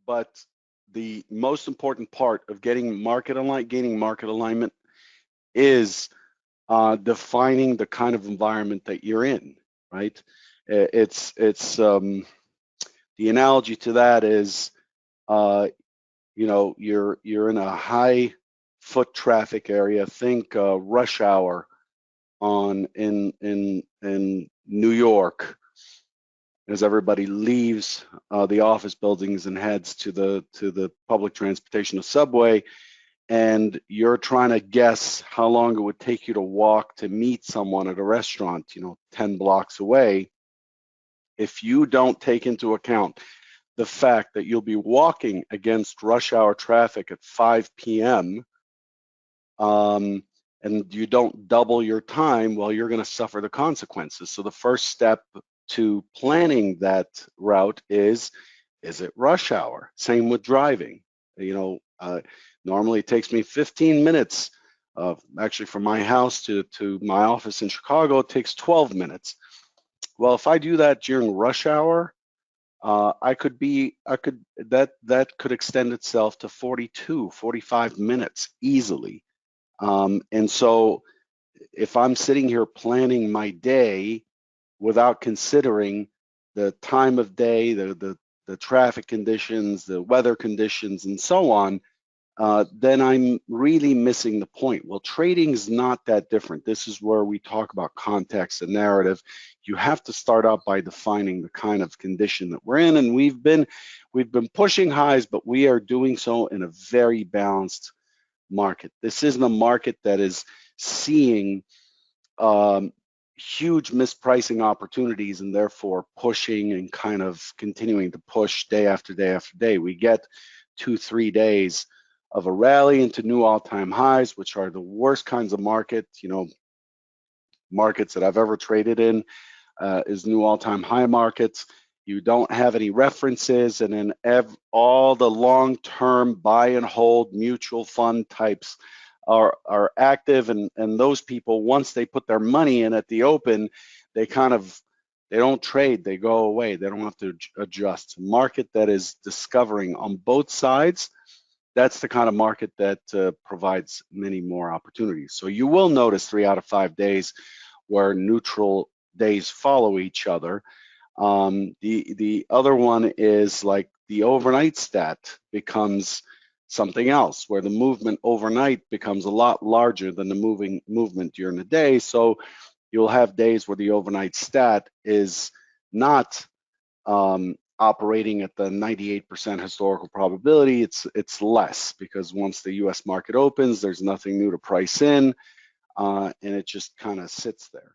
but the most important part of gaining market alignment is defining the kind of environment that you're in, right? It's the analogy to that is, you're in a high foot traffic area. Think rush hour in New York, as everybody leaves the office buildings and heads to the public transportation, the subway, and you're trying to guess how long it would take you to walk to meet someone at a restaurant, 10 blocks away. If you don't take into account the fact that you'll be walking against rush hour traffic at 5 p.m., and you don't double your time, well, you're going to suffer the consequences. So the first step to planning that route is it rush hour? Same with driving. Normally it takes me 15 minutes. Actually, from my house to my office in Chicago, it takes 12 minutes. Well, if I do that during rush hour, that could extend itself to 42, 45 minutes easily. And so if I'm sitting here planning my day without considering the time of day, the traffic conditions, the weather conditions, and so on, then I'm really missing the point. Well, trading is not that different. This is where we talk about context and narrative. You have to start out by defining the kind of condition that we're in, and we've been pushing highs, but we are doing so in a very balanced market. This isn't a market that is seeing huge mispricing opportunities and therefore pushing and kind of continuing to push day after day after day. We get 2-3 days of a rally into new all-time highs, which are the worst kinds of markets that I've ever traded in, is new all-time high markets. You don't have any references, and then all the long-term buy and hold mutual fund types are active, and those people, once they put their money in at the open, they don't trade, they go away. They don't have to adjust. A market that is discovering on both sides, that's the kind of market that provides many more opportunities. So you will notice 3 out of 5 days where neutral days follow each other. The other one is like the overnight stat becomes something else, where the movement overnight becomes a lot larger than the movement during the day. So you'll have days where the overnight stat is not operating at the 98% historical probability. It's less, because once the US market opens, there's nothing new to price in, and it just kind of sits there.